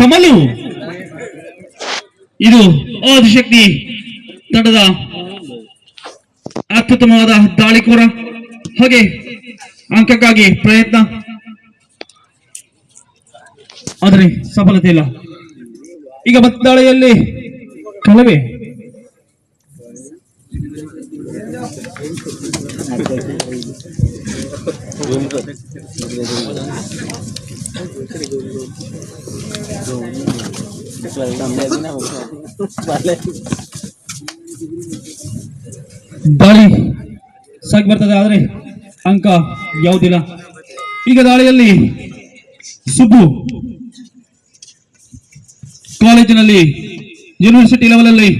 ಕಮಲು. ಇದು ಆದಿಶಕ್ತಿ ತಂಡದ ಅತ್ಯುತ್ತಮವಾದ ದಾಳಿಕೋರ. ಹಾಗೆ ಅಂಕಕ್ಕಾಗಿ ಪ್ರಯತ್ನ, ಆದರೆ ಸಫಲತೆ ಇಲ್ಲ. ಈಗ ಮತ್ತೆ ದಾಳಿಯಲ್ಲಿ ಕಲವೇ. ದಾಳಿ ಸಾಗಿ ಬರ್ತದೆ, ಆದರೆ ಅಂಕ ಯಾವುದಿಲ್ಲ. ಈಗ ದಾಳಿಯಲ್ಲಿ ಸುಬ್ಬು ಕಾಲೇಜಿನಲ್ಲಿ ಯೂನಿವರ್ಸಿಟಿ ಲೆವೆಲ್ ಅಲ್ಲಿ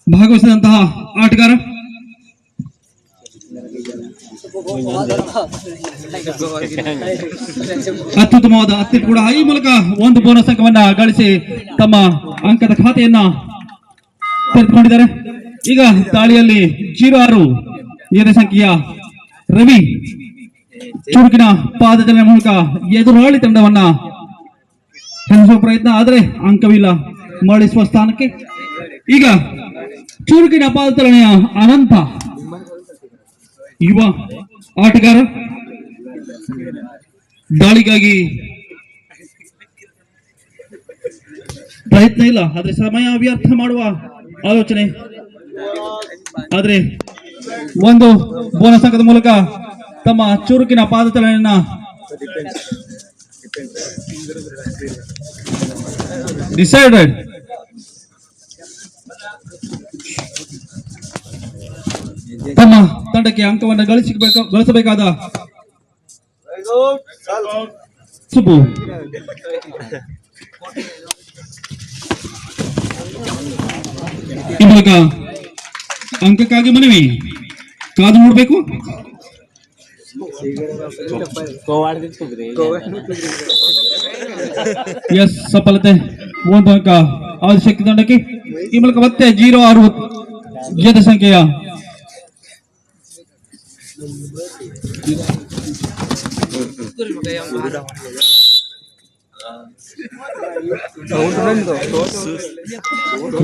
ಭಾಗವಹಿಸಿದಂತಹ ಆಟಗಾರ. ಅತ್ಯುತ್ತಮವಾದ ಅತ್ಯುತ್ತ ಕೂಡ ಈ ಮೂಲಕ ಒಂದು ಬೋನಸ್ ಅಂಕವನ್ನ ಗಳಿಸಿ ತಮ್ಮ ಅಂಕದ ಖಾತೆಯನ್ನ ತೆರೆದುಕೊಂಡಿದ್ದಾರೆ. ಈಗ ದಾಳಿಯಲ್ಲಿ 06 ಏನೇ ಸಂಖ್ಯೆಯ ರವಿ ಚುರುಕಿನ ಪಾದಚಲನೆ ಮೂಲಕ ಎದುರಾಳಿ ತಂಡವನ್ನ ಹೆಣಿಸುವ ಪ್ರಯತ್ನ, ಆದರೆ ಅಂಕವಿಲ್ಲ. ಮರಳಿಸುವ ಸ್ಥಾನಕ್ಕೆ ಈಗ ಚುರುಕಿನ ಪಾದಚಲನೆಯ ಅನಂತ ಯುವ ಆಟಗಾರ. ದಾಳಿಗಾಗಿ ಪ್ರಯತ್ನ ಇಲ್ಲ, ಆದ್ರೆ ಸಮಯ ವ್ಯರ್ಥ ಮಾಡುವ ಆಲೋಚನೆ. ಆದ್ರೆ ಒಂದು ಬೋನಸ್ ಅಂಕದ ಮೂಲಕ ತಮ್ಮ ಚುರುಕಿನ ಪಾದಚಲನೆಯನ್ನ ಡಿಸೈಡೆಡ್. ತಮ್ಮ ತಂಡಕ್ಕೆ ಅಂಕವನ್ನು ಗಳಿಸಬೇಕಾದ ಸುಬ್ಬು ಈ ಮೂಲಕ ಅಂಕಕ್ಕಾಗಿ ಮನವಿ. ಕಾದು ನೋಡ್ಬೇಕು. ಎಸ್, ಸಫಲತೆ. ಒಂದು ಅಂಕ ಆದಿಶಕ್ತಿ ತಂಡಕ್ಕೆ. ಈ ಮೂಲಕ ಮತ್ತೆ 06 ಜೊತೆ ಸಂಖ್ಯೆಯ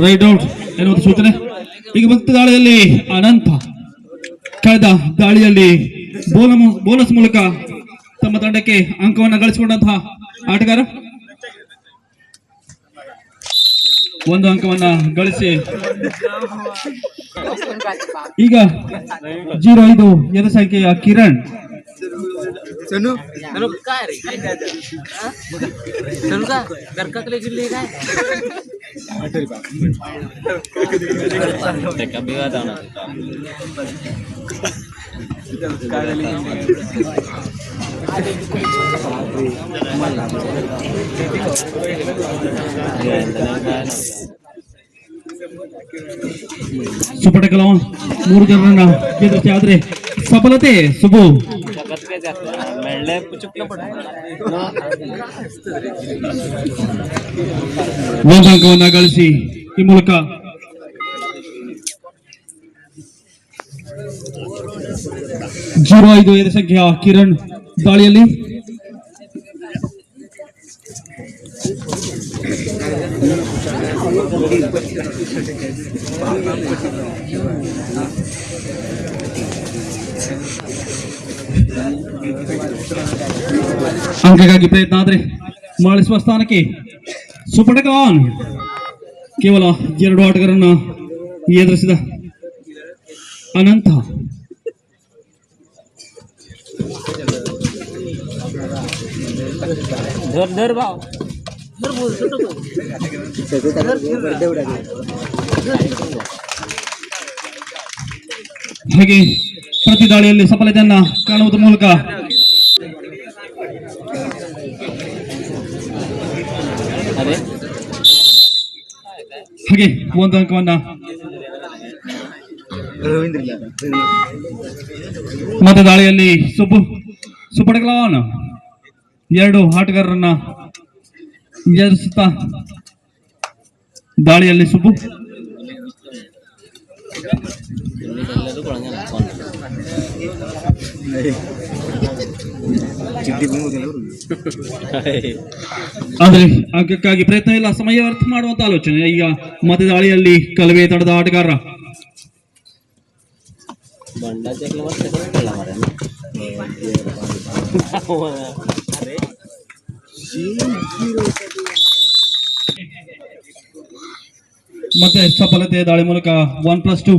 ರೈಟ್ ಔಟ್ ಎನ್ನುವ ಸೂಚನೆ. ಈಗ ಮತ್ತೆ ದಾಳಿಯಲ್ಲಿ ಅನಂತ ಕಳೆದ ದಾಳಿಯಲ್ಲಿ ಬೋನಸ್ ಮೂಲಕ ತಮ್ಮ ತಂಡಕ್ಕೆ ಅಂಕವನ್ನು ಗಳಿಸಿಕೊಂಡಂತಹ ಆಟಗಾರ. ಒಂದು ಅಂಕವನ್ನ ಗಳಿಸಿ ಈಗ 05 ಎದ ಸಂಖ್ಯೆಯ ಕಿರಣ್ ಸುಪಟ ಕಲಾವ 3 ಜನರನ್ನ ಎದುರಿಸಿ, ಆದ್ರೆ ಸಫಲತೆ ಸುಬ್ಬು. ಒಂದು ಅಂಕವನ್ನ ಗಳಿಸಿ ಈ ಮೂಲಕ ಜೀರೋ 05 ಸಂಖ್ಯೆಯ ಕಿರಣ್ ದಾಳಿಯಲ್ಲಿ ಅಂಕಕ್ಕಾಗಿ ಪ್ರಯತ್ನ, ಆದ್ರೆ ಮರಳಿಸುವ ಸ್ಥಾನಕ್ಕೆ ಸುಪಟಕಾನ್. ಕೇವಲ 2 ಆಟಗಾರರನ್ನ ಎದುರಿಸಿದ ಅನಂತ. ಹಾಗೆ ಪ್ರತಿ ದಾಳಿಯಲ್ಲಿ ಸಫಲತೆಯನ್ನ ಕಾಣುವುದರ ಮೂಲಕ ಹಾಗೆ ಒಂದು ಅಂಕವನ್ನ ಮತ್ತೆ ದಾಳಿಯಲ್ಲಿ ಸುಪಟಕಲಾನ್ 2 ಆಟಗಾರರನ್ನ ಎದುರಿಸುತ್ತಾ ದಾಳಿಯಲ್ಲಿ ಸುಬ್ಬು. ಆದ್ರೆ ಅಂಕಕ್ಕಾಗಿ ಪ್ರಯತ್ನ ಇಲ್ಲ, ಸಮಯ ವ್ಯರ್ಥ ಮಾಡುವಂತ ಆಲೋಚನೆ. ಈಗ ಮತ್ತೆ ದಾಳಿಯಲ್ಲಿ ಕಲವೆ ತಂಡದ ಆಟಗಾರ ಮತ್ತೆ ಸಫಲತೆ ದಾಳಿ ಮೂಲಕ 1+2.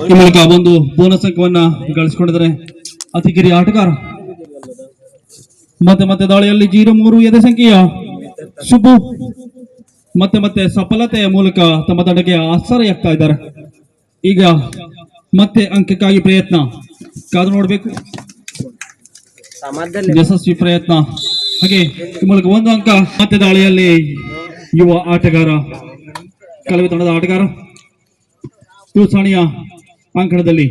ಈ ಮೂಲಕ ಒಂದು ಬೋನಸ್ ಅಂಕವನ್ನ ಗಳಿಸಿಕೊಂಡಿದ್ದಾರೆ ಅತಿ ಕಿರಿಯ ಆಟಗಾರ. ಮತ್ತೆ ದಾಳಿಯಲ್ಲಿ 0-3 ಎದೆ ಸಂಖ್ಯೆಯ ಸುಬ್ಬು ಮತ್ತೆ ಸಫಲತೆಯ ಮೂಲಕ ತಮ್ಮ ತಂಡಕ್ಕೆ ಆಶ್ಚರ್ಯಾಗ್ತಾ ಇದ್ದಾರೆ. ಈಗ ಮತ್ತೆ ಅಂಕಕ್ಕಾಗಿ ಪ್ರಯತ್ನ, ಕಾದು ನೋಡಬೇಕು. ಯಶಸ್ವಿ ಪ್ರಯತ್ನ, ಹಾಗೆ ಈ ಮೂಲಕ 1 ಅಂಕ. ಮತ್ತೆ ದಾಳಿಯಲ್ಲಿ ಯುವ ಆಟಗಾರ ಕಲವೆ ತಂಡದ ಆಟಗಾರ ತೂಸಾಣಿಯ ಅಂಕಣದಲ್ಲಿ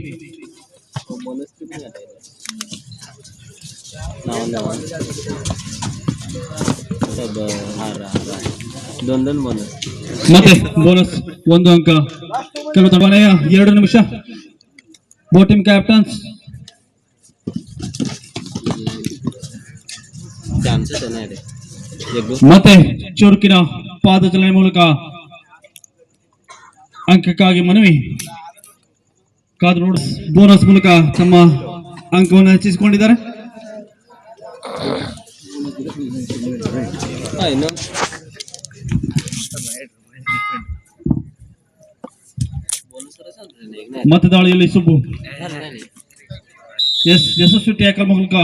ಮತ್ತೆ ಬೋನಸ್ 1 ಅಂಕ. ಕೆಲವು ಕೊನೆಯ 2 ನಿಮಿಷ. ಬೋಟಿಂಗ್ ಕ್ಯಾಪ್ಟನ್ಸ್ ಮತ್ತೆ ಚುರುಕಿನ ಪಾದಚಲನೆ ಮೂಲಕ ಅಂಕಕ್ಕಾಗಿ ಮನವಿ, ಕಾದು ನೋಡ ಬೋನಸ್ ಮೂಲಕ ತಮ್ಮ ಅಂಕವನ್ನು ಹೆಚ್ಚಿಸಿಕೊಂಡಿದ್ದಾರೆ. ಮತ್ತೆ ದಾಳಿಯಲ್ಲಿ ಸುಬ್ಬು ಯಶಸ್ವಿ ಟ್ಯಾಕಲ್ ಮೂಲಕ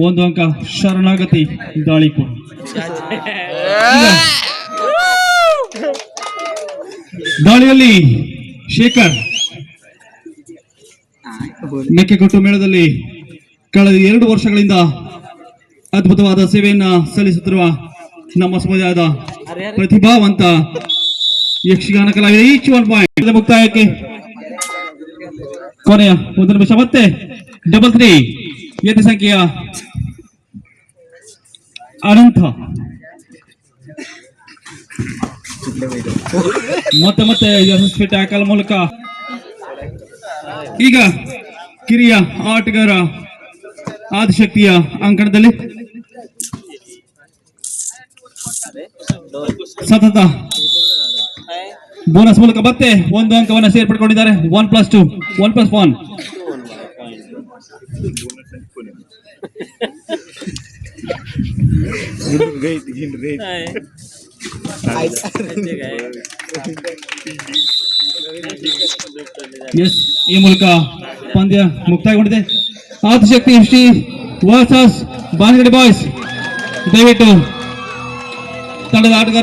1 ಅಂಕ. ಶರಣಾಗತಿ ದಾಳಿ ಕೂಡ. ದಾಳಿಯಲ್ಲಿ ಶೇಖರ್ ಮೆಕ್ಕೆಕೊಟ್ಟು ಮೇಳದಲ್ಲಿ ಕಳೆದ 2 ವರ್ಷಗಳಿಂದ ಅದ್ಭುತವಾದ ಸೇವೆಯನ್ನ ಸಲ್ಲಿಸುತ್ತಿರುವ ನಮ್ಮ ಸಮುದಾಯದ ಪ್ರತಿಭಾವಂತ ಯಕ್ಷಗಾನ ಕಲಾವಿದ. ಈಚ್ 1 ಪಾಯಿಂಟ್ ಮುಕ್ತಾಯಕ್ಕೆ ಕೊನೆಯ 1 ನಿಮಿಷ. ಮತ್ತೆ 3 ಎದೆ ಸಂಖ್ಯೆಯ ಅನಂತ ಮತ್ತೆ ಯಶಸ್ವಿ ಟ್ಯಾಕಲ್ ಮೂಲಕ ಈಗ ಕಿರಿಯ ಆಟಗಾರ ಆದಿಶಕ್ತಿಯ ಅಂಕಣದಲ್ಲಿ ಸತತ ಬೋನಸ್ ಮೂಲಕ ಮತ್ತೆ 1 ಅಂಕವನ್ನು ಸೇರ್ಪಡೆಗೊಂಡಿದ್ದಾರೆ. 1+2, 1+1. ಈ ಮೂಲಕ ಪಂದ್ಯ ಮುಕ್ತಾಯಗೊಂಡಿದೆ. Adishakti Shri versus Banagadi boys. ದಯವಿಟ್ಟು ತಂಡದ ಆಟಗಾರ